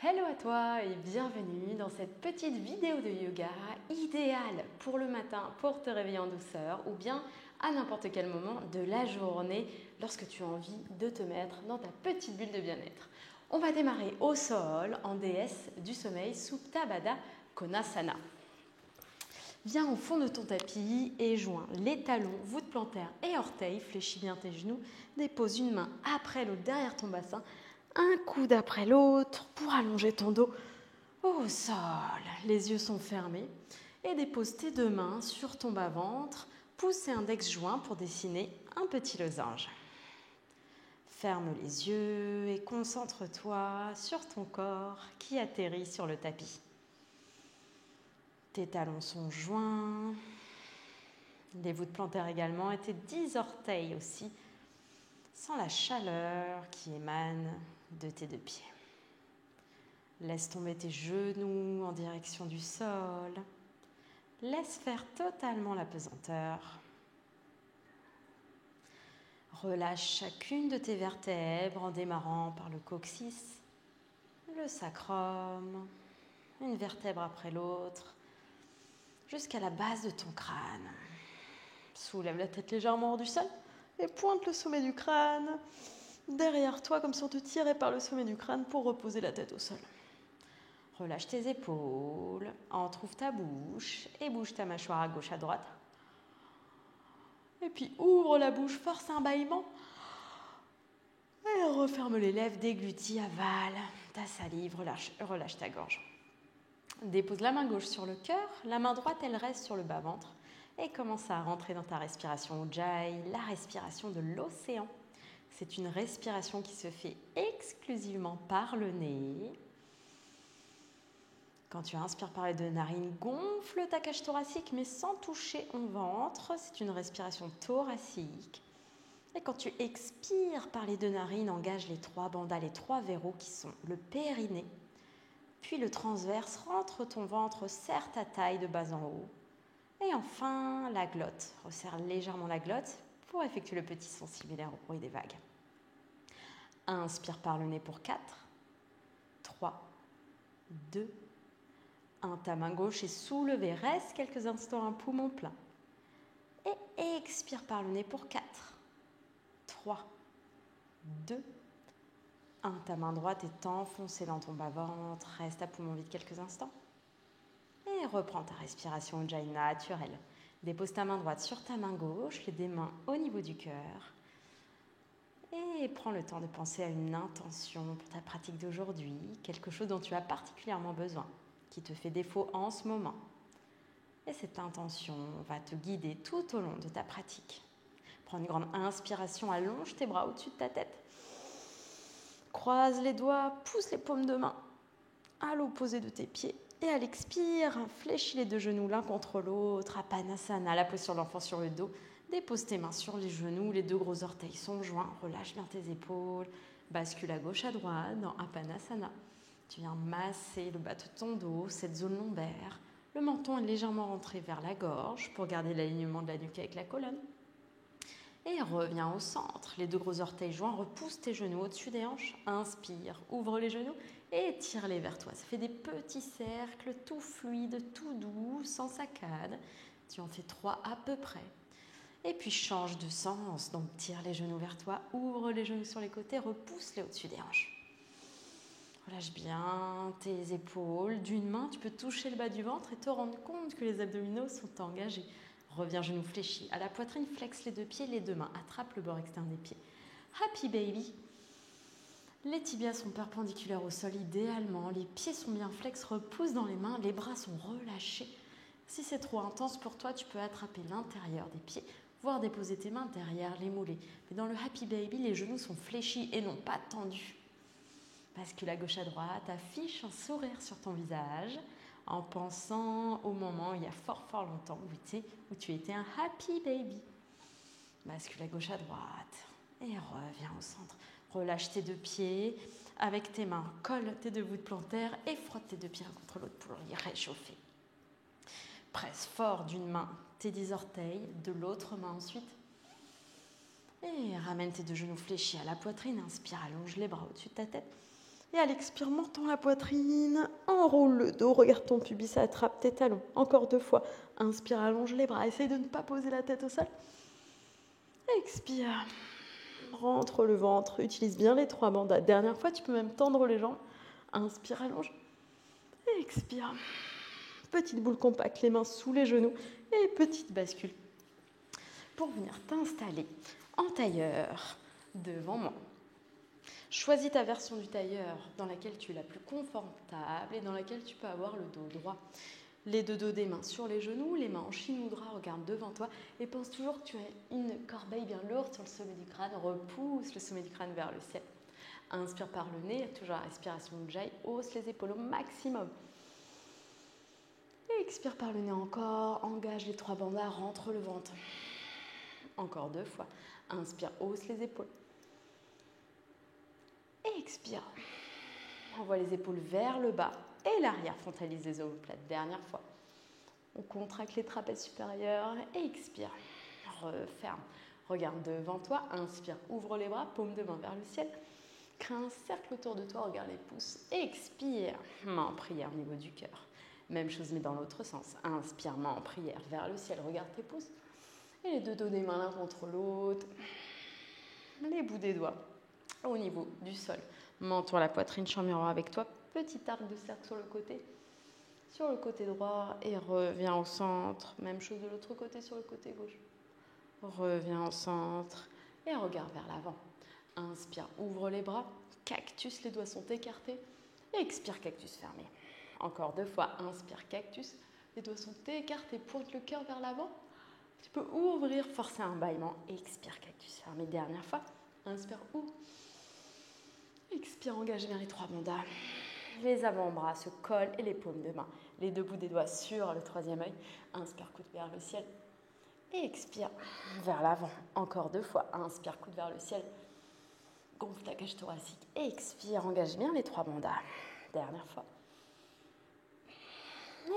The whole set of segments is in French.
Hello à toi et bienvenue dans cette petite vidéo de yoga idéale pour le matin pour te réveiller en douceur ou bien à n'importe quel moment de la journée lorsque tu as envie de te mettre dans ta petite bulle de bien-être. On va démarrer au sol en déesse du sommeil Supta Baddha Konasana. Viens au fond de ton tapis et joins les talons, voûte plantaire et orteils, fléchis bien tes genoux, dépose une main après l'autre derrière ton bassin, un coude après l'autre pour allonger ton dos au sol. Les yeux sont fermés et dépose tes deux mains sur ton bas-ventre, pouce et index joints pour dessiner un petit losange. Ferme les yeux et concentre-toi sur ton corps qui atterrit sur le tapis. Tes talons sont joints, les voûtes plantaires également et tes 10 orteils aussi, sans la chaleur qui émane de tes deux pieds. Laisse tomber tes genoux en direction du sol. Laisse faire totalement la pesanteur. Relâche chacune de tes vertèbres en démarrant par le coccyx, le sacrum, une vertèbre après l'autre, jusqu'à la base de ton crâne. Soulève la tête légèrement hors du sol et pointe le sommet du crâne derrière toi comme si on te tirait par le sommet du crâne pour reposer la tête au sol. Relâche tes épaules, entrouvre ta bouche et bouge ta mâchoire à gauche à droite. Et puis ouvre la bouche, force un bâillement. Et referme les lèvres, déglutis, avale ta salive, relâche ta gorge. Dépose la main gauche sur le cœur, la main droite elle reste sur le bas-ventre et commence à rentrer dans ta respiration Ujjayi, la respiration de l'océan. C'est une respiration qui se fait exclusivement par le nez. Quand tu inspires par les deux narines, gonfle ta cage thoracique mais sans toucher au ventre. C'est une respiration thoracique. Et quand tu expires par les deux narines, engage les trois bandas, les trois verrous qui sont le périnée. Puis le transverse, rentre ton ventre, serre ta taille de bas en haut. Et enfin, la glotte. Resserre légèrement la glotte pour effectuer le petit son similaire au bruit des vagues. Inspire par le nez pour 4, 3, 2, 1. Ta main gauche est soulevée. Reste quelques instants un poumon plein. Et expire par le nez pour 4, 3, 2, 1. Ta main droite est enfoncée dans ton bas-ventre. Reste à poumon vide quelques instants. Et reprends ta respiration Ujjayi naturelle. Dépose ta main droite sur ta main gauche, les deux mains au niveau du cœur. Et prends le temps de penser à une intention pour ta pratique d'aujourd'hui, quelque chose dont tu as particulièrement besoin, qui te fait défaut en ce moment. Et cette intention va te guider tout au long de ta pratique. Prends une grande inspiration, allonge tes bras au-dessus de ta tête. Croise les doigts, pousse les paumes de main à l'opposé de tes pieds. Et à l'expire, fléchis les deux genoux l'un contre l'autre, Apanasana, la posture de l'enfant sur le dos. Dépose tes mains sur les genoux, les deux gros orteils sont joints, relâche bien tes épaules, bascule à gauche à droite dans Apanasana. Tu viens masser le bas de ton dos, cette zone lombaire. Le menton est légèrement rentré vers la gorge pour garder l'alignement de la nuque avec la colonne. Et reviens au centre, les deux gros orteils joints, repousse tes genoux au-dessus des hanches, inspire, ouvre les genoux et tire-les vers toi. Ça fait des petits cercles, tout fluide, tout doux, sans saccade. Tu en fais 3 à peu près. Et puis change de sens, donc tire les genoux vers toi, ouvre les genoux sur les côtés, repousse-les au-dessus des hanches. Relâche bien tes épaules. D'une main, tu peux toucher le bas du ventre et te rendre compte que les abdominaux sont engagés. Reviens genoux fléchis. À la poitrine, flexe les deux pieds, les deux mains. Attrape le bord externe des pieds. Happy baby. Les tibias sont perpendiculaires au sol idéalement. Les pieds sont bien flex. Repousse dans les mains. Les bras sont relâchés. Si c'est trop intense pour toi, tu peux attraper l'intérieur des pieds, voire déposer tes mains derrière les mollets. Mais dans le happy baby, les genoux sont fléchis et non pas tendus. Bascule à gauche à droite, affiche un sourire sur ton visage en pensant au moment il y a fort longtemps où tu étais un happy baby. Bascule à gauche à droite et reviens au centre. Relâche tes deux pieds avec tes mains, colle tes deux voûtes plantaires et frotte tes deux pieds l'un contre l'autre pour les réchauffer. Presse fort d'une main tes 10 orteils, de l'autre main ensuite. Et ramène tes deux genoux fléchis à la poitrine, inspire, allonge les bras au-dessus de ta tête. Et à l'expire, tends la poitrine, enroule le dos, regarde ton pubis, attrape tes talons. Encore 2 fois. Inspire, allonge les bras, essaye de ne pas poser la tête au sol. Expire, rentre le ventre, utilise bien les 3 bandas. Dernière fois, tu peux même tendre les jambes. Inspire, allonge. Expire. Petite boule compacte, les mains sous les genoux et petite bascule pour venir t'installer en tailleur devant moi. Choisis ta version du tailleur dans laquelle tu es la plus confortable et dans laquelle tu peux avoir le dos droit. Les deux dos des mains sur les genoux, les mains en chine-mudra, regarde devant toi et pense toujours que tu as une corbeille bien lourde sur le sommet du crâne. Repousse le sommet du crâne vers le ciel. Inspire par le nez, toujours la respiration Ujjayi, hausse les épaules au maximum. Et expire par le nez encore, engage les 3 bandas, rentre le ventre. Encore 2 fois. Inspire, hausse les épaules. Et expire. Envoie les épaules vers le bas et l'arrière, frontalise les omoplates. Dernière fois. On contracte les trapèzes supérieurs et expire. Referme. Regarde devant toi. Inspire, ouvre les bras, paume de main vers le ciel. Crée un cercle autour de toi, regarde les pouces. Expire. Main en prière au niveau du cœur. Même chose mais dans l'autre sens. Inspire, main en prière vers le ciel, regarde tes pouces. Et les deux dos des mains l'un contre l'autre. Les bouts des doigts au niveau du sol. Menton à la poitrine, champ miroir avec toi. Petit arc de cercle sur le côté droit et reviens au centre. Même chose de l'autre côté sur le côté gauche. Reviens au centre et regarde vers l'avant. Inspire, ouvre les bras. Cactus, les doigts sont écartés. Et expire, cactus fermé. Encore 2 fois. Inspire, cactus. Les doigts sont écartés. Pointe le cœur vers l'avant. Tu peux ouvrir, forcer un bâillement. Expire, cactus fermé. Dernière fois. Inspire, ouvre. Expire, engage vers les 3 bandas. Les avant-bras se collent et les paumes de main. Les 2 bouts des doigts sur le 3e œil. Inspire, coude vers le ciel. Et expire vers l'avant. Encore 2 fois. Inspire, coude vers le ciel. Gonfle ta cage thoracique. Et expire, engage bien les 3 bandas. Dernière fois.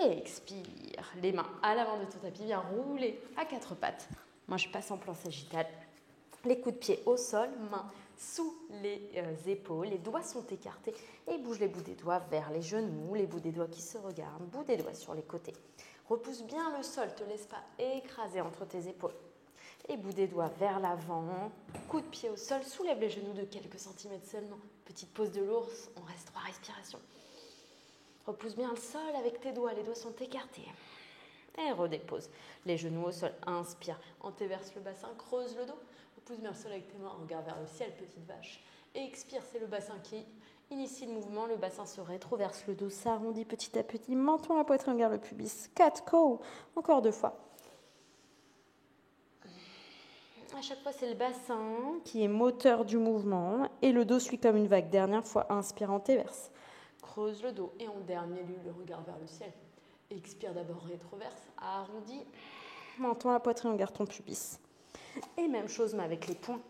Et expire. Les mains à l'avant de ton tapis. Viens rouler à 4 pattes. Moi, je passe en plan sagittal. Les coups de pied au sol, mains sous les épaules, les doigts sont écartés et bouge les bouts des doigts vers les genoux, les bouts des doigts qui se regardent, bouts des doigts sur les côtés. Repousse bien le sol, te laisse pas écraser entre tes épaules. Et bout des doigts vers l'avant, coup de pied au sol, soulève les genoux de quelques centimètres seulement. Petite pause de l'ours, on reste 3 respirations. Repousse bien le sol avec tes doigts, les doigts sont écartés. Et redépose les genoux au sol, inspire, antéverse le bassin, creuse le dos. Repousse bien le sol avec tes mains, regarde vers le ciel, petite vache. Et expire, c'est le bassin qui initie le mouvement. Le bassin se rétroverse, le dos s'arrondit petit à petit. Menton à la poitrine, regarde le pubis. 4 cow. Encore 2 fois. À chaque fois, c'est le bassin qui est moteur du mouvement. Et le dos suit comme une vague. Dernière fois, inspire, antéverse. Creuse le dos. Et en dernier lieu, le regard vers le ciel. Expire d'abord, rétroverse, arrondi. Menton à la poitrine, regarde ton pubis. Et même chose, mais avec les poings.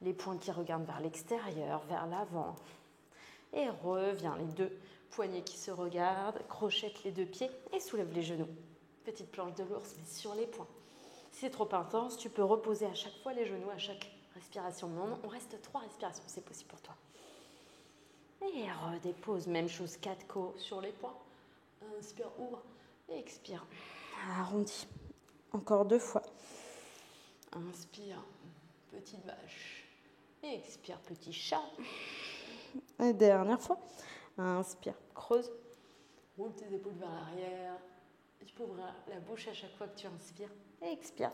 Les poings qui regardent vers l'extérieur, vers l'avant. Et reviens, les 2 poignets qui se regardent. Crochette les 2 pieds et soulève les genoux. Petite planche de l'ours, mais sur les poings. Si c'est trop intense, tu peux reposer à chaque fois les genoux, à chaque respiration. Non, on reste 3 respirations, c'est possible pour toi. Et redépose, même chose, 4 cow sur les poings. Inspire, ouvre et expire. Arrondi. Encore 2 fois. Inspire, petite vache. Et expire, petit chat. Et dernière fois. Inspire, creuse. Roule tes épaules vers l'arrière. Tu peux ouvrir la bouche à chaque fois que tu inspires. Et expire.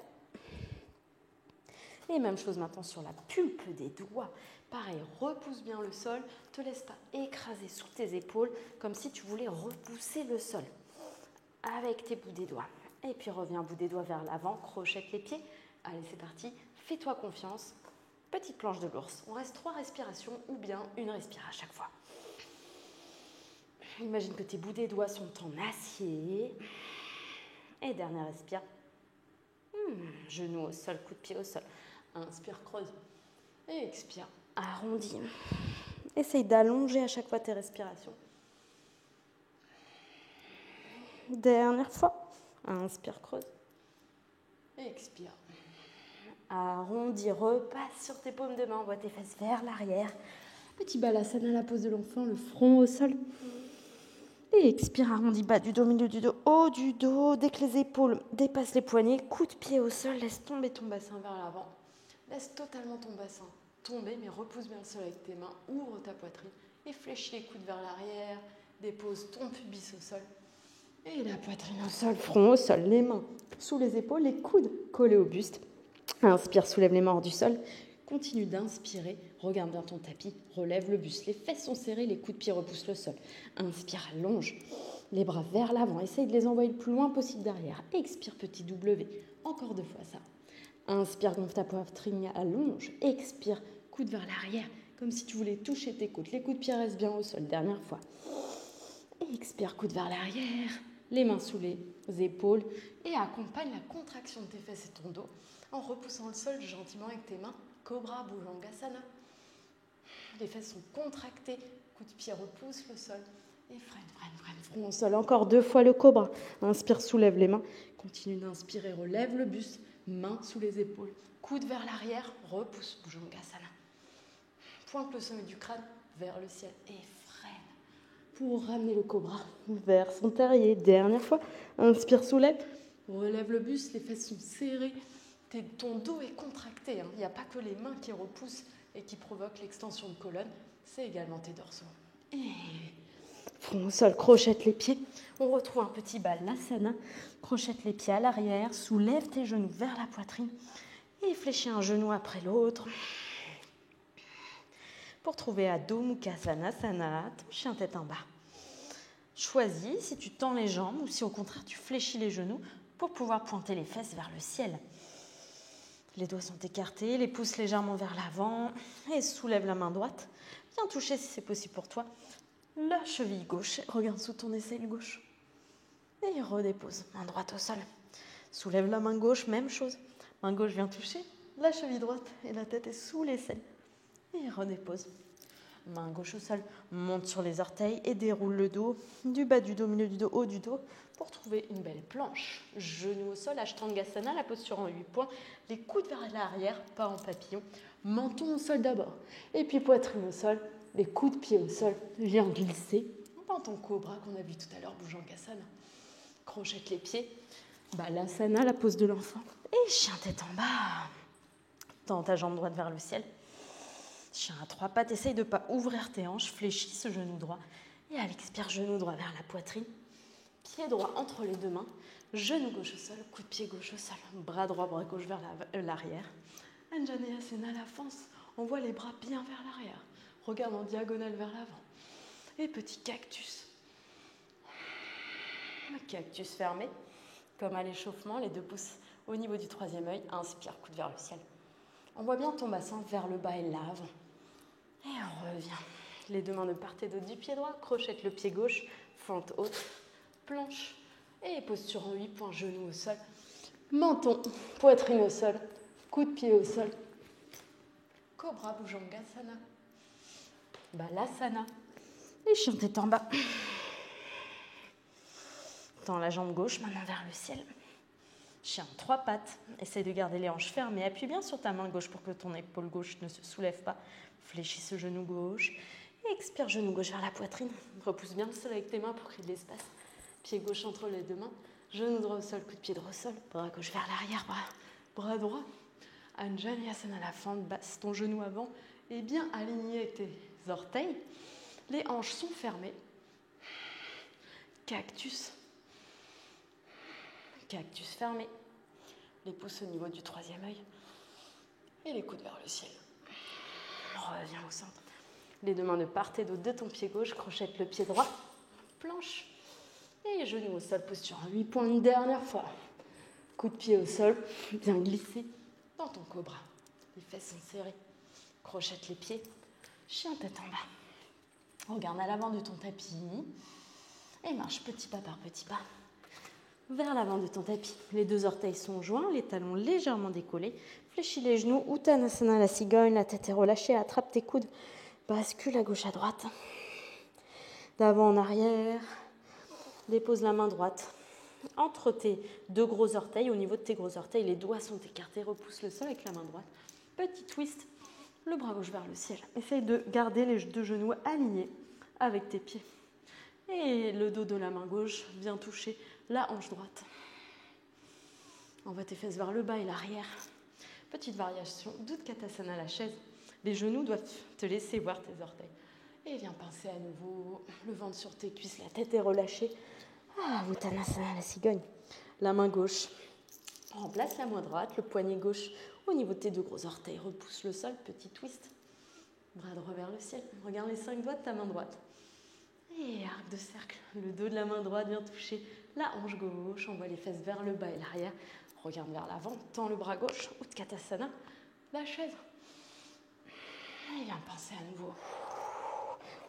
Et même chose maintenant sur la pulpe des doigts. Pareil, repousse bien le sol. Ne te laisse pas écraser sous tes épaules comme si tu voulais repousser le sol. Avec tes bouts des doigts. Et puis reviens bout des doigts vers l'avant. Crochette les pieds. Allez, c'est parti. Fais-toi confiance. Petite planche de l'ours. On reste 3 respirations ou bien une respire à chaque fois. Imagine que tes bouts des doigts sont en acier. Et dernière respire. Genou au sol, coup de pied au sol. Inspire, creuse. Et expire, arrondis. Essaye d'allonger à chaque fois tes respirations. Dernière fois. Inspire, creuse. Et expire. Arrondis, repasse sur tes paumes de main. Envoie tes fesses vers l'arrière. Petit balasana à la pose de l'enfant, le front au sol. Et expire, arrondi bas du dos, milieu du dos, haut du dos. Dès que les épaules dépassent les poignets, coup de pied au sol, laisse tomber ton bassin vers l'avant. Laisse totalement ton bassin tomber, mais repousse bien le sol avec tes mains. Ouvre ta poitrine et fléchis les coudes vers l'arrière. Dépose ton pubis au sol. Et la poitrine au sol, front au sol, les mains sous les épaules, les coudes collés au buste. Inspire, soulève les mains hors du sol. Continue d'inspirer, regarde bien ton tapis, relève le buste, les fesses sont serrées, les coups de pied repoussent le sol. Inspire, allonge les bras vers l'avant, essaye de les envoyer le plus loin possible derrière. Expire, petit W, encore 2 fois ça. Inspire, gonfle ta poitrine, allonge. Expire, coude vers l'arrière, comme si tu voulais toucher tes côtes. Les coups de pied restent bien au sol, dernière fois. Expire, coude vers l'arrière, les mains sous les épaules et accompagne la contraction de tes fesses et ton dos en repoussant le sol gentiment avec tes mains. Cobra, Bhujangasana. Les fesses sont contractées, coup de pied repousse le sol et freine, front au sol. Encore 2 fois le cobra. Inspire, soulève les mains. Continue d'inspirer, relève le buste, mains sous les épaules, coude vers l'arrière, repousse, Bhujangasana. Pointe le sommet du crâne vers le ciel et freine pour ramener le cobra vers son terrier. Dernière fois, inspire, soulève, relève le buste, les fesses sont serrées. Ton dos est contracté, Il n'y a pas que les mains qui repoussent et qui provoquent l'extension de colonne, c'est également tes dorsaux. Et front au sol, crochette les pieds. On retrouve un petit balasana. Crochette les pieds à l'arrière, soulève tes genoux vers la poitrine et fléchis un genou après l'autre. Pour trouver Adho Mukha Svanasana, ton chien tête en bas. Choisis si tu tends les jambes ou si au contraire tu fléchis les genoux pour pouvoir pointer les fesses vers le ciel. Les doigts sont écartés, les pouces légèrement vers l'avant et soulève la main droite. Viens toucher si c'est possible pour toi la cheville gauche. Regarde sous ton aisselle gauche. Et redépose, main droite au sol. Soulève la main gauche, même chose. Main gauche vient toucher la cheville droite et la tête est sous l'aisselle. Et redépose. Main gauche au sol, monte sur les orteils et déroule le dos, du bas du dos, milieu du dos, haut du dos, pour trouver une belle planche. Genoux au sol, Ashtangasana, la posture en 8 points, les coudes vers l'arrière, pas en papillon, menton au sol d'abord, et puis poitrine au sol, les coups de pied au sol, viens glisser dans ton cobra qu'on a vu tout à l'heure, Bhujangasana. Crochette les pieds, Balasana, la pose de l'enfant, et chien tête en bas. Tends ta jambe droite vers le ciel. Chien à 3 pattes, essaye de ne pas ouvrir tes hanches, fléchis ce genou droit. Et à l'expire, genou droit vers la poitrine. Pied droit entre les 2 mains. Genou gauche au sol, coup de pied gauche au sol. Bras droit, bras gauche vers l'arrière. Anjaneyasana, la fence. On voit les bras bien vers l'arrière. Regarde en diagonale vers l'avant. Et petit cactus. Cactus fermé. Comme à l'échauffement, les 2 pouces au niveau du 3e œil. Inspire, coude vers le ciel. On voit bien ton bassin vers le bas et l'avant. Et on revient. Les 2 mains de part et d'autre du pied droit. Crochette le pied gauche. Fente haute. Planche. Et posture en 8 points. Genoux au sol. Menton. Poitrine au sol. Coup de pied au sol. Cobra Bhujangasana. Balasana. Et chien tête en bas. Tends la jambe gauche, maintenant vers le ciel. Chien 3 pattes. Essaye de garder les hanches fermées. Appuie bien sur ta main gauche pour que ton épaule gauche ne se soulève pas. Fléchis ce genou gauche. Et expire, genou gauche vers la poitrine. Repousse bien le sol avec tes mains pour créer de l'espace. Pied gauche entre les 2 mains. Genou droit au sol, coup de pied droit au sol. Bras gauche vers l'arrière, bras droit. Anjaneyasana, la fente basse. Ton genou avant est bien aligné avec tes orteils. Les hanches sont fermées. Cactus. Cactus fermé. Les pouces au niveau du 3e œil. Et les coudes vers le ciel. Reviens au centre. Les 2 mains de part et d'autre de ton pied gauche. Crochette le pied droit. Planche. Et genoux au sol. Posture en 8 points. Une dernière fois. Coup de pied au sol. Bien glisser dans ton cobra. Les fesses sont serrées. Crochette les pieds. Chien tête en bas. Regarde à l'avant de ton tapis. Et marche petit pas par petit pas. Vers l'avant de ton tapis. Les 2 orteils sont joints, les talons légèrement décollés. Fléchis les genoux, Uttanasana, la cigogne, la tête est relâchée, attrape tes coudes. Bascule à gauche à droite. D'avant en arrière. Dépose la main droite entre tes 2 gros orteils. Au niveau de tes gros orteils, les doigts sont écartés. Repousse le sol avec la main droite. Petit twist le bras gauche vers le ciel. Essaye de garder les deux genoux alignés avec tes pieds. Et le dos de la main gauche vient toucher la hanche droite. Envoie tes fesses vers le bas et l'arrière. Petite variation d'Utkatasana, la chaise. Les genoux doivent te laisser voir tes orteils. Et viens pincer à nouveau le ventre sur tes cuisses, la tête est relâchée. Uttanasana, la cigogne. La main gauche remplace la main droite, le poignet gauche au niveau de tes deux gros orteils. Repousse le sol, petit twist. Bras droit vers le ciel. Regarde les 5 doigts de ta main droite. Et arc de cercle. Le dos de la main droite vient toucher la hanche gauche. Envoie les fesses vers le bas et l'arrière. Regarde vers l'avant. Tends le bras gauche. Utkatasana, la chaise. Et viens pincer à nouveau.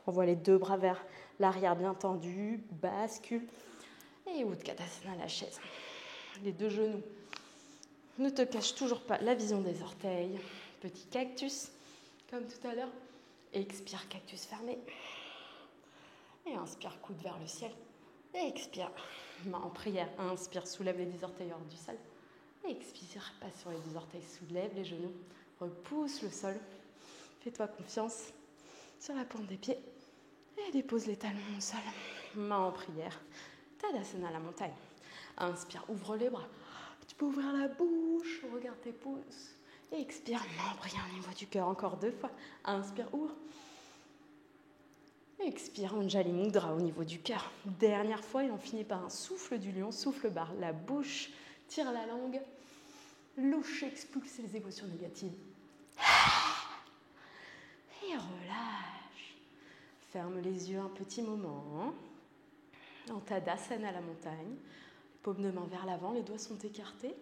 Envoie les deux bras vers l'arrière bien tendu. Bascule. Et Utkatasana, la chaise. Les deux genoux. Ne te cache toujours pas la vision des orteils. Petit cactus, comme tout à l'heure. Expire, cactus fermé. Et inspire, coude vers le ciel. Et expire, main en prière. Inspire, soulève les 10 orteils hors du sol. Et expire, passe sur les 10 orteils, soulève les genoux. Repousse le sol. Fais-toi confiance sur la pointe des pieds. Et dépose les talons au sol. Main en prière. Tadasana, la montagne. Inspire, ouvre les bras. Tu peux ouvrir la bouche, regarde tes pouces. Et expire, main en prière au niveau du cœur. Encore 2 fois. Inspire, ouvre. Expire, Anjali Mudra au niveau du cœur. Dernière fois, et on finit par un souffle du lion, souffle barre la bouche, tire la langue, louche, expulse les émotions négatives. Et relâche. Ferme les yeux un petit moment. En Tadasana, la montagne. Paume de main vers l'avant, les doigts sont écartés.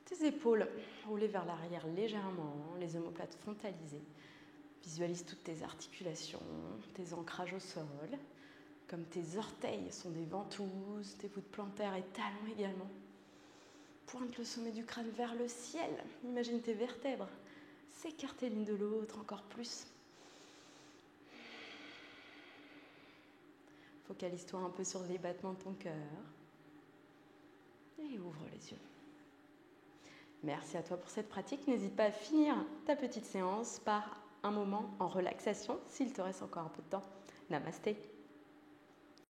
Tes épaules roulées vers l'arrière légèrement, les omoplates frontalisées. Visualise toutes tes articulations, tes ancrages au sol, comme tes orteils sont des ventouses, tes voûtes plantaires et talons également. Pointe le sommet du crâne vers le ciel. Imagine tes vertèbres s'écarter l'une de l'autre encore plus. Focalise-toi un peu sur les battements de ton cœur. Et ouvre les yeux. Merci à toi pour cette pratique. N'hésite pas à finir ta petite séance par un moment en relaxation, s'il te reste encore un peu de temps. Namasté.